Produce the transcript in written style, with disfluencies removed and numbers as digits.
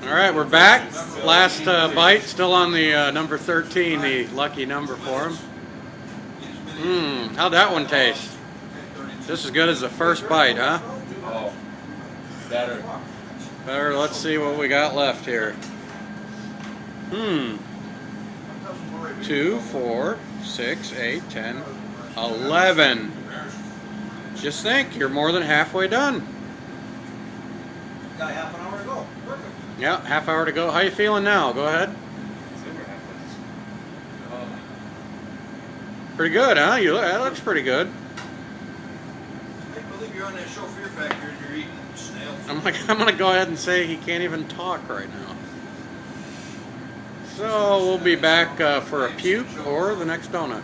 All right, we're back. Last bite, still on the number 13, the lucky number for him. How'd that one taste? Just as good as the first bite, huh? Oh, better. Better. Let's see what we got left here. 2, 4, 6, 8, 10, 11. Just think, you're more than halfway done. Got half an hour to go. Perfect. Yeah, half hour to go. How you feeling now? Go ahead. Pretty good, huh? That looks pretty good. I believe you're on that show Fear Factor and you're eating snails. I'm gonna go ahead and say he can't even talk right now. So we'll be back for a puke or the next donut.